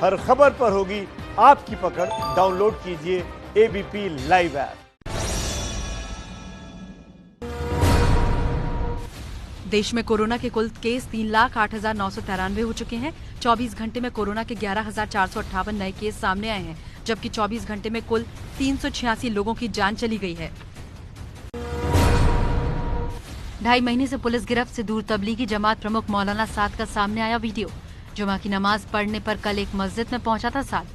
हर खबर पर होगी आपकी पकड़। डाउनलोड कीजिए एबीपी लाइव ऐप। देश में कोरोना के कुल केस 3,08,993 हो चुके हैं। 24 घंटे में कोरोना के 11,458 नए केस सामने आए हैं, जबकि 24 घंटे में कुल 386 लोगों की जान चली गई है। 2.5 महीने से पुलिस गिरफ्त से दूर तबलीगी जमात प्रमुख मौलाना साद का सामने आया वीडियो। जुमा की नमाज पढ़ने पर कल एक मस्जिद में पहुंचा था साद।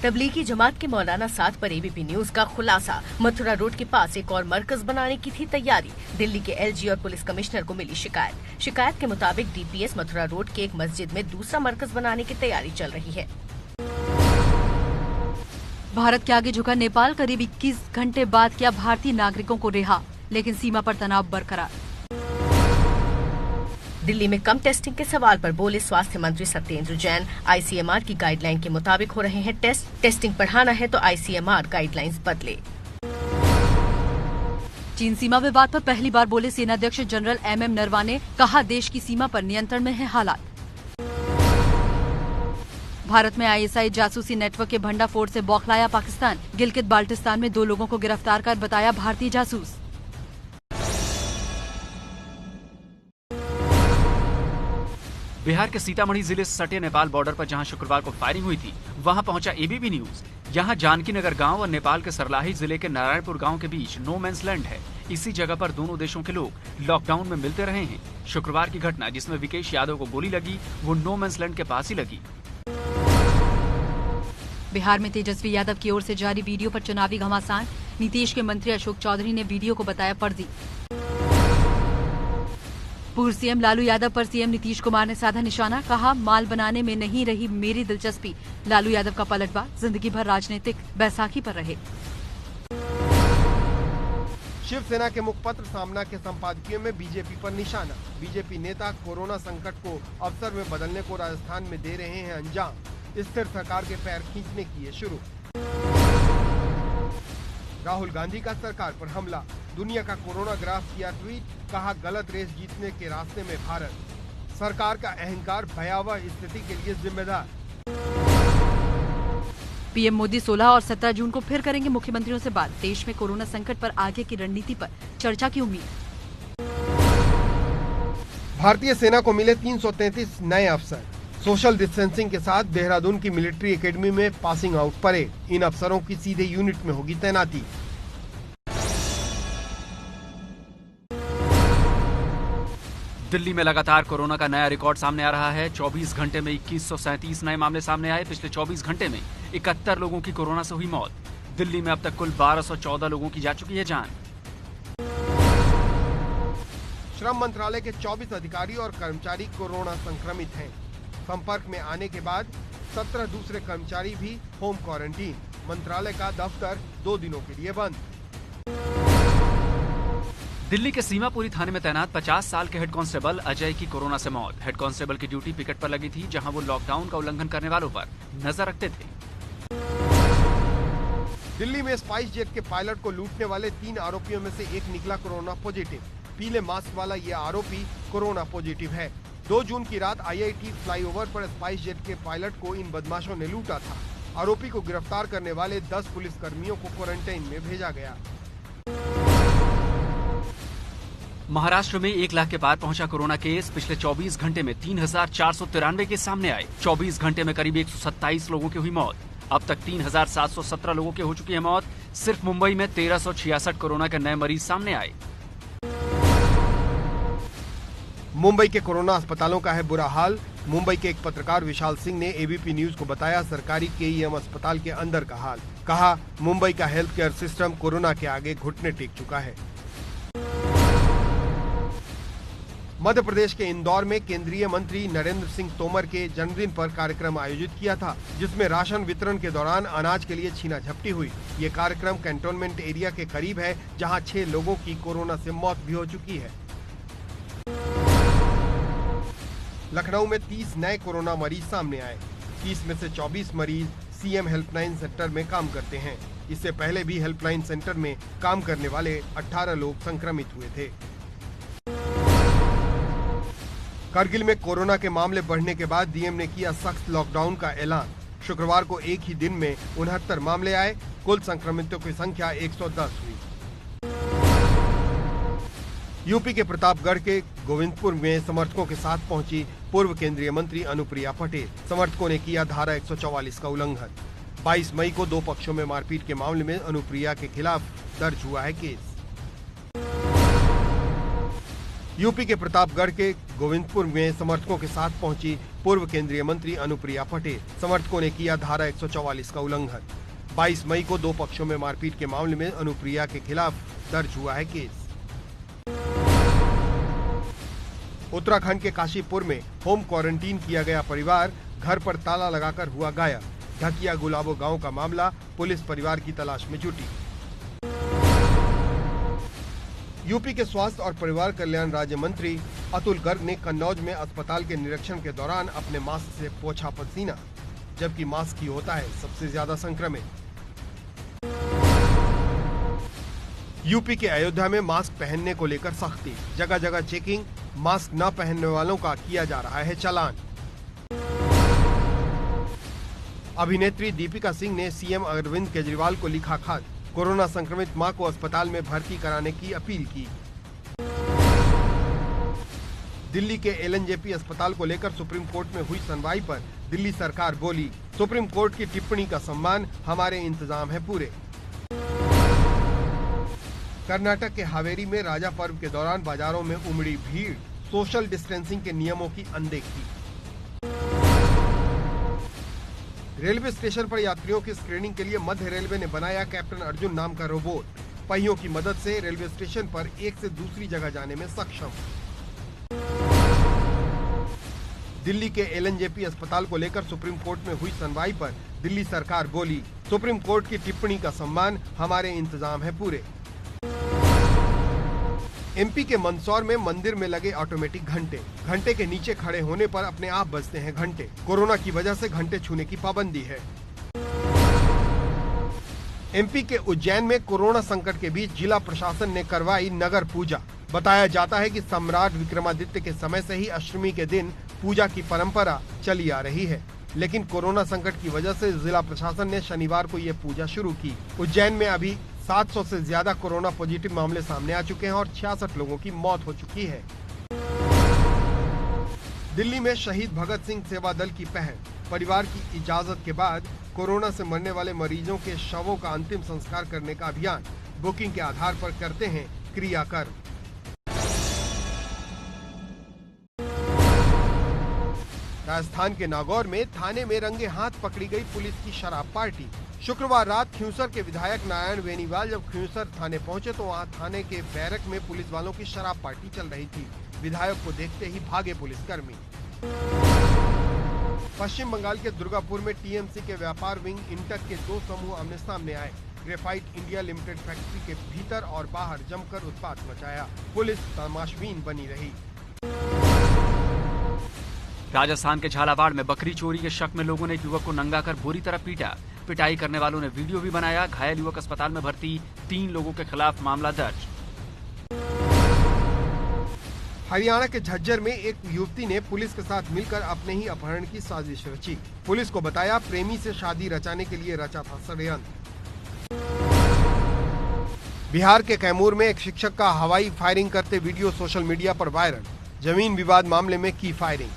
तबलीगी जमात के मौलाना साद पर एबीपी न्यूज का खुलासा। मथुरा रोड के पास एक और मरकज बनाने की थी तैयारी। दिल्ली के एलजी और पुलिस कमिश्नर को मिली शिकायत के मुताबिक डीपीएस मथुरा रोड के एक मस्जिद में दूसरा मरकज बनाने की तैयारी चल रही है। भारत के आगे झुका नेपाल, करीब 21 घंटे बाद किया भारतीय नागरिकों को रिहा, लेकिन सीमा पर तनाव बरकरार। दिल्ली में कम टेस्टिंग के सवाल पर बोले स्वास्थ्य मंत्री सत्येंद्र जैन। आईसीएमआर की गाइडलाइन के मुताबिक हो रहे हैं टेस्टिंग बढ़ाना है तो आईसीएमआर गाइडलाइंस बदले। चीन सीमा विवाद पर पहली बार बोले सेनाध्यक्ष जनरल एमएम नरवाने, कहा देश की सीमा पर नियंत्रण में है हालात। भारत में आईएसआई जासूसी नेटवर्क के भंडाफोड़ से बौखलाया पाकिस्तान। गिलगित बाल्टिस्तान में 2 लोगों को गिरफ्तार कर बताया भारतीय जासूस। बिहार के सीतामढ़ी जिले से सटे नेपाल बॉर्डर पर जहां शुक्रवार को फायरिंग हुई थी, वहां पहुंचा एबीपी न्यूज। यहां जानकी नगर गांव और नेपाल के सरलाही जिले के नारायणपुर गांव के बीच नो मैंस लैंड है। इसी जगह पर दोनों देशों के लोग लॉकडाउन में मिलते रहे हैं। शुक्रवार की घटना जिसमें विकेश यादव को गोली लगी, वो नो मैंस लैंड के पास ही लगी। बिहार में तेजस्वी यादव की ओर से जारी वीडियो पर चुनावी घमासान। नीतीश के मंत्री अशोक चौधरी ने वीडियो को बताया फर्जी। पूर्व सीएम लालू यादव पर सीएम नीतीश कुमार ने साधा निशाना, कहा माल बनाने में नहीं रही मेरी दिलचस्पी। लालू यादव का पलटवार, जिंदगी भर राजनीतिक बैसाखी पर रहे। शिवसेना के मुखपत्र सामना के संपादकीय में बीजेपी पर निशाना। बीजेपी नेता कोरोना संकट को अवसर में बदलने को राजस्थान में दे रहे हैं अंजाम। स्थिर सरकार के पैर खींचने किए शुरू। राहुल गांधी का सरकार पर हमला। दुनिया का कोरोना ग्राफ किया ट्वीट, कहा गलत रेस जीतने के रास्ते में भारत। सरकार का अहंकार भयावह स्थिति के लिए जिम्मेदार। पीएम मोदी 16 और 17 जून को फिर करेंगे मुख्यमंत्रियों से बात। देश में कोरोना संकट पर आगे की रणनीति पर चर्चा की उम्मीद। भारतीय सेना को मिले 333 नए अफसर। सोशल डिस्टेंसिंग के साथ देहरादून की मिलिट्री एकेडमी में पासिंग आउट परेड। इन अफसरों की सीधे यूनिट में होगी तैनाती। दिल्ली में लगातार कोरोना का नया रिकॉर्ड सामने आ रहा है। 24 घंटे में 2137 नए मामले सामने आए। पिछले 24 घंटे में 71 लोगों की कोरोना से हुई मौत। दिल्ली में अब तक कुल 1214 लोगों की जा चुकी है जान। श्रम मंत्रालय के 24 अधिकारी और कर्मचारी कोरोना संक्रमित हैं। संपर्क में आने के बाद 17 दूसरे कर्मचारी भी होम क्वारंटीन। मंत्रालय का दफ्तर 2 दिनों के लिए बंद। दिल्ली के सीमापुरी थाने में तैनात 50 साल के हेड कांस्टेबल अजय की कोरोना से मौत। हेड कांस्टेबल की ड्यूटी पिकेट पर लगी थी, जहां वो लॉकडाउन का उल्लंघन करने वालों पर नजर रखते थे। दिल्ली में स्पाइस जेट के पायलट को लूटने वाले 3 आरोपियों में से एक निकला कोरोना पॉजिटिव। पीले मास्क वाला ये आरोपी कोरोना पॉजिटिव है। 2 जून की रात आईआईटी फ्लाईओवर पर स्पाइस जेट के पायलट को इन बदमाशों ने लूटा था। आरोपी को गिरफ्तार करने वाले 10 पुलिस कर्मियों को क्वारंटाइन में भेजा गया। महाराष्ट्र में 1 लाख के पार पहुंचा कोरोना केस। पिछले 24 घंटे में 3,493 केस सामने आए। 24 घंटे में करीब 127 लोगों की हुई मौत। अब तक 3,717 लोगों की हो चुकी है मौत। सिर्फ मुंबई में 1366 कोरोना के नए मरीज सामने आए। मुंबई के कोरोना अस्पतालों का है बुरा हाल। मुंबई के एक पत्रकार विशाल सिंह ने एबीपी न्यूज को बताया सरकारी केईएम अस्पताल के अंदर का हाल। कहा मुंबई का हेल्थ केयर सिस्टम कोरोना के आगे घुटने टेक चुका है। मध्य प्रदेश के इंदौर में केंद्रीय मंत्री नरेंद्र सिंह तोमर के जन्मदिन पर कार्यक्रम आयोजित किया था, जिसमें राशन वितरण के दौरान अनाज के लिए छीना झपटी हुई। ये कार्यक्रम कैंटोनमेंट एरिया के करीब है, जहां 6 लोगों की कोरोना से मौत भी हो चुकी है। लखनऊ में 30 नए कोरोना मरीज सामने आए। 30 में से 24 मरीज सीएम हेल्पलाइन सेंटर में काम करते हैं। इससे पहले भी हेल्पलाइन सेंटर में काम करने वाले 18 लोग संक्रमित हुए थे। करगिल में कोरोना के मामले बढ़ने के बाद डीएम ने किया सख्त लॉकडाउन का ऐलान। शुक्रवार को एक ही दिन में 69 मामले आए, कुल संक्रमितों की संख्या 110 हुई। यूपी के प्रतापगढ़ के गोविंदपुर में समर्थकों के साथ पहुंची पूर्व केंद्रीय मंत्री अनुप्रिया पटेल। समर्थकों ने किया धारा 144 का उल्लंघन। 22 मई को दो पक्षों में मारपीट के मामले में अनुप्रिया के खिलाफ दर्ज हुआ है केस। यूपी के प्रतापगढ़ के गोविंदपुर में समर्थकों के साथ पहुंची पूर्व केंद्रीय मंत्री अनुप्रिया पटेल। समर्थकों ने किया धारा 144 का उल्लंघन। 22 मई को दो पक्षों में मारपीट के मामले में अनुप्रिया के खिलाफ दर्ज हुआ है केस। उत्तराखंड के काशीपुर में होम क्वारंटीन किया गया परिवार घर पर ताला लगाकर हुआ गायब। ढकिया गुलाबो गांव का मामला, पुलिस परिवार की तलाश में जुटी। यूपी के स्वास्थ्य और परिवार कल्याण राज्य मंत्री अतुल गर्ग ने कन्नौज में अस्पताल के निरीक्षण के दौरान अपने मास्क से पोंछा पसीना, जबकि मास्क ही होता है सबसे ज्यादा संक्रमित। यूपी के अयोध्या में मास्क पहनने को लेकर सख्ती, जगह जगह चेकिंग, मास्क न पहनने वालों का किया जा रहा है चालान। अभिनेत्री दीपिका सिंह ने सीएम अरविंद केजरीवाल को लिखा खत, कोरोना संक्रमित मां को अस्पताल में भर्ती कराने की अपील की। दिल्ली के एलएनजेपी अस्पताल को लेकर सुप्रीम कोर्ट में हुई सुनवाई पर दिल्ली सरकार बोली, सुप्रीम कोर्ट की टिप्पणी का सम्मान, हमारे इंतजाम है पूरे। कर्नाटक के हावेरी में राजा पर्व के दौरान बाजारों में उमड़ी भीड़, सोशल डिस्टेंसिंग के नियमों की अनदेखी। रेलवे स्टेशन पर यात्रियों की स्क्रीनिंग के लिए मध्य रेलवे ने बनाया कैप्टन अर्जुन नाम का रोबोट। पहियों की मदद से रेलवे स्टेशन पर एक से दूसरी जगह जाने में सक्षम। दिल्ली के एलएनजेपी अस्पताल को लेकर सुप्रीम कोर्ट में हुई सुनवाई पर दिल्ली सरकार बोली, सुप्रीम कोर्ट की टिप्पणी का सम्मान, हमारे इंतजाम है पूरे। एमपी के मंदसौर में मंदिर में लगे ऑटोमेटिक घंटे, घंटे के नीचे खड़े होने पर अपने आप बजते हैं घंटे। कोरोना की वजह से घंटे छूने की पाबंदी है। एमपी के उज्जैन में कोरोना संकट के बीच जिला प्रशासन ने करवाई नगर पूजा। बताया जाता है कि सम्राट विक्रमादित्य के समय से ही अष्टमी के दिन पूजा की परंपरा चली आ रही है, लेकिन कोरोना संकट की वजह से जिला प्रशासन ने शनिवार को ये पूजा शुरू की। उज्जैन में अभी 700 से ज्यादा कोरोना पॉजिटिव मामले सामने आ चुके हैं और 66 लोगों की मौत हो चुकी है। दिल्ली में शहीद भगत सिंह सेवा दल की पहल, परिवार की इजाजत के बाद कोरोना से मरने वाले मरीजों के शवों का अंतिम संस्कार करने का अभियान, बुकिंग के आधार पर करते हैं क्रियाकर्म। राजस्थान के नागौर में थाने में रंगे हाथ पकड़ी गई पुलिस की शराब पार्टी। शुक्रवार रात खियूसर के विधायक नारायण बेनीवाल जब खियूसर थाने पहुंचे तो वहां थाने के बैरक में पुलिस वालों की शराब पार्टी चल रही थी। विधायक को देखते ही भागे पुलिसकर्मी। पश्चिम बंगाल के दुर्गापुर में टीएमसी के व्यापार विंग इंटक के दो समूह आमने सामने आए। ग्रेफाइट इंडिया लिमिटेड फैक्ट्री के भीतर और बाहर जमकर उत्पात मचाया। पुलिस तमाशबीन बनी रही। राजस्थान के झालावाड़ में बकरी चोरी के शक में लोगों ने एक युवक को नंगा कर बुरी तरह पीटा। पिटाई करने वालों ने वीडियो भी बनाया। घायल युवक अस्पताल में भर्ती, 3 लोगों के खिलाफ मामला दर्ज। हरियाणा के झज्जर में एक युवती ने पुलिस के साथ मिलकर अपने ही अपहरण की साजिश रची। पुलिस को बताया प्रेमी से शादी रचाने के लिए रचा था षड्यंत्र। बिहार के कैमूर में एक शिक्षक का हवाई फायरिंग करते वीडियो सोशल मीडिया पर वायरल। जमीन विवाद मामले में की फायरिंग।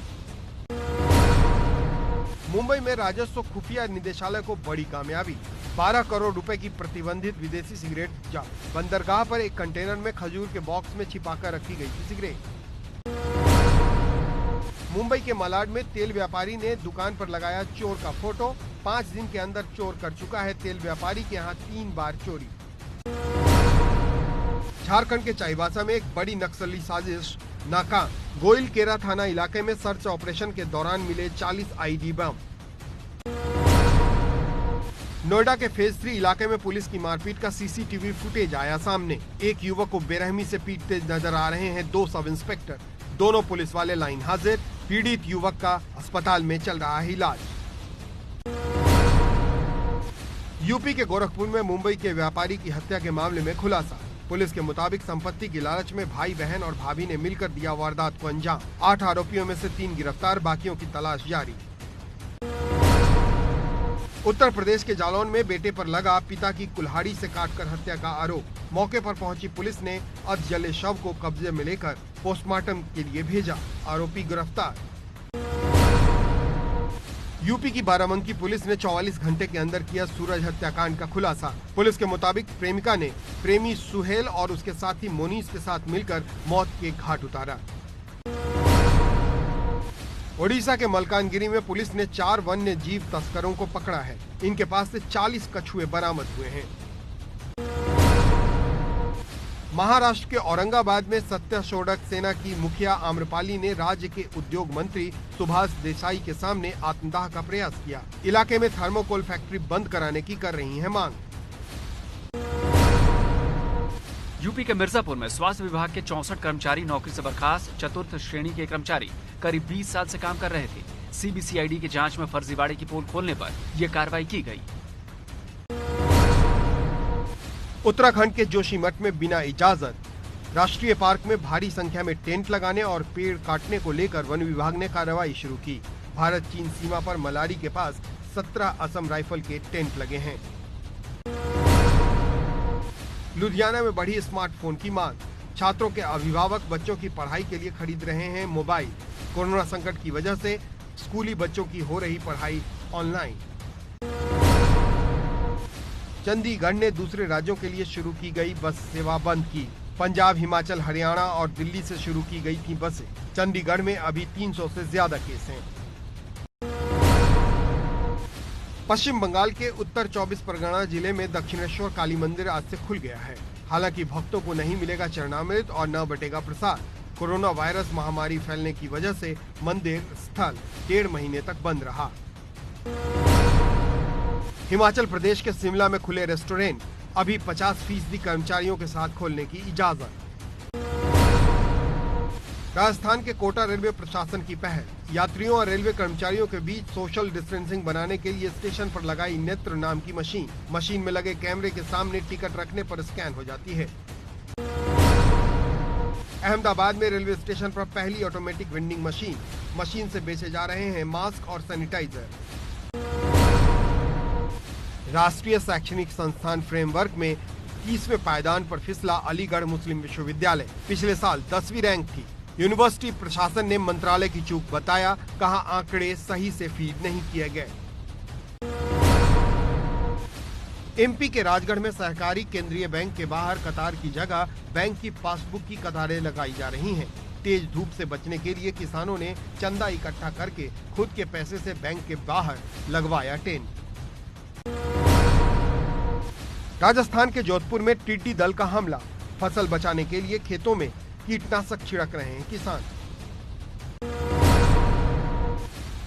मुंबई में राजस्व खुफिया निदेशालय को बड़ी कामयाबी, 12 करोड़ रुपए की प्रतिबंधित विदेशी सिगरेट जब्त। बंदरगाह पर एक कंटेनर में खजूर के बॉक्स में छिपाकर रखी गई थी सिगरेट। मुंबई के मालाड में तेल व्यापारी ने दुकान पर लगाया चोर का फोटो। 5 दिन के अंदर चोर कर चुका है तेल व्यापारी के यहाँ 3 बार चोरी। झारखंड के चाईबासा में एक बड़ी नक्सली साजिश नाकाम। गोइलकेरा थाना इलाके में सर्च ऑपरेशन के दौरान मिले 40 आईडी बम। नोएडा के फेज 3 इलाके में पुलिस की मारपीट का सीसीटीवी फुटेज आया सामने। एक युवक को बेरहमी से पीटते नजर आ रहे हैं 2 सब इंस्पेक्टर। दोनों पुलिस वाले लाइन हाजिर। पीड़ित युवक का अस्पताल में चल रहा है इलाज। यूपी के गोरखपुर में मुंबई के व्यापारी की हत्या के मामले में खुलासा। पुलिस के मुताबिक संपत्ति की लालच में भाई बहन और भाभी ने मिलकर दिया वारदात को अंजाम। 8 आरोपियों में से 3 गिरफ्तार, बाकियों की तलाश जारी। उत्तर प्रदेश के जालौन में बेटे पर लगा पिता की कुल्हाड़ी से काटकर हत्या का आरोप। मौके पर पहुंची पुलिस ने अधजले शव को कब्जे में लेकर पोस्टमार्टम के लिए भेजा। आरोपी गिरफ्तार। यूपी की बाराबंकी पुलिस ने 44 घंटे के अंदर किया सूरज हत्याकांड का खुलासा। पुलिस के मुताबिक प्रेमिका ने प्रेमी सुहेल और उसके साथी मोनीस के साथ मिलकर मौत के घाट उतारा। ओडिशा के मलकानगिरी में पुलिस ने 4 वन्य जीव तस्करों को पकड़ा है। इनके पास से 40 कछुए बरामद हुए हैं। महाराष्ट्र के औरंगाबाद में सत्यशोधक सेना की मुखिया आम्रपाली ने राज्य के उद्योग मंत्री सुभाष देसाई के सामने आत्मदाह का प्रयास किया। इलाके में थर्मोकोल फैक्ट्री बंद कराने की कर रही है मांग। यूपी के मिर्जापुर में स्वास्थ्य विभाग के 64 कर्मचारी नौकरी से बर्खास्त। चतुर्थ श्रेणी के कर्मचारी करीब 20 साल से काम कर रहे थे। सीबीसीआईडी की जांच में फर्जीवाड़े की पोल खोलने पर यह कार्रवाई की गई। उत्तराखंड के जोशीमठ में बिना इजाजत राष्ट्रीय पार्क में भारी संख्या में टेंट लगाने और पेड़ काटने को लेकर वन विभाग ने कार्रवाई शुरू की। भारत चीन सीमा पर मलारी के पास 17 असम राइफल के टेंट लगे हैं। लुधियाना में बढ़ी स्मार्टफोन की मांग। छात्रों के अभिभावक बच्चों की पढ़ाई के लिए खरीद रहे हैं मोबाइल। कोरोना संकट की वजह से स्कूली बच्चों की हो रही पढ़ाई ऑनलाइन। चंडीगढ़ ने दूसरे राज्यों के लिए शुरू की गई बस सेवा बंद की। पंजाब, हिमाचल, हरियाणा और दिल्ली से शुरू की गई थी बसें। चंडीगढ़ में अभी 300 से ज्यादा केस हैं। पश्चिम बंगाल के उत्तर 24 परगना जिले में दक्षिणेश्वर काली मंदिर आज से खुल गया है। हालांकि भक्तों को नहीं मिलेगा चरणामृत और न बटेगा प्रसाद। कोरोना वायरस महामारी फैलने की वजह से मंदिर स्थल 1.5 महीने तक बंद रहा। हिमाचल प्रदेश के शिमला में खुले रेस्टोरेंट, अभी 50% कर्मचारियों के साथ खोलने की इजाजत। राजस्थान के कोटा रेलवे प्रशासन की पहल, यात्रियों और रेलवे कर्मचारियों के बीच सोशल डिस्टेंसिंग बनाने के लिए स्टेशन पर लगाई नेत्र नाम की मशीन। मशीन में लगे कैमरे के सामने टिकट रखने पर स्कैन हो जाती है। अहमदाबाद में रेलवे स्टेशन पर पहली ऑटोमेटिक वेंडिंग मशीन से बेचे जा रहे हैं मास्क और सैनिटाइजर। राष्ट्रीय शैक्षणिक संस्थान फ्रेमवर्क में 30वें पायदान पर फिसला अलीगढ़ मुस्लिम विश्वविद्यालय। पिछले साल 10वीं रैंक थी। यूनिवर्सिटी प्रशासन ने मंत्रालय की चूक बताया, कहा आंकड़े सही से फीड नहीं किए गए। एमपी के राजगढ़ में सहकारी केंद्रीय बैंक के बाहर कतार की जगह बैंक की पासबुक की कतारें लगाई जा रही हैं। तेज धूप से बचने के लिए किसानों ने चंदा इकट्ठा करके खुद के पैसे से बैंक के बाहर लगवाया टेंट। राजस्थान के जोधपुर में टिड्डी दल का हमला। फसल बचाने के लिए खेतों में कीटनाशक छिड़क रहे हैं किसान।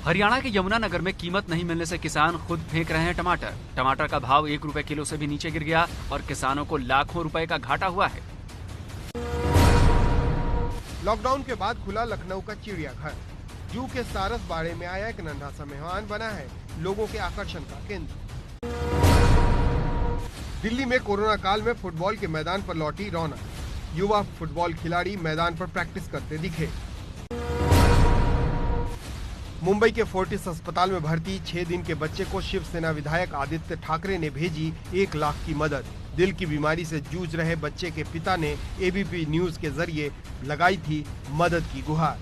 हरियाणा के यमुनानगर में कीमत नहीं मिलने से किसान खुद फेंक रहे हैं टमाटर। टमाटर का भाव 1 रुपए किलो से भी नीचे गिर गया और किसानों को लाखों रुपए का घाटा हुआ है। लॉकडाउन के बाद खुला लखनऊ का चिड़ियाघर। जू के सारस बाड़े में आया एक नन्हा सा मेहमान बना है लोगों के आकर्षण का केंद्र। दिल्ली में कोरोना काल में फुटबॉल के मैदान पर लौटी रौनक। युवा फुटबॉल खिलाड़ी मैदान पर प्रैक्टिस करते दिखे। मुंबई के फोर्टिस अस्पताल में भर्ती 6 दिन के बच्चे को शिवसेना विधायक आदित्य ठाकरे ने भेजी 1 लाख की मदद। दिल की बीमारी से जूझ रहे बच्चे के पिता ने एबीपी न्यूज के जरिए लगाई थी मदद की गुहार।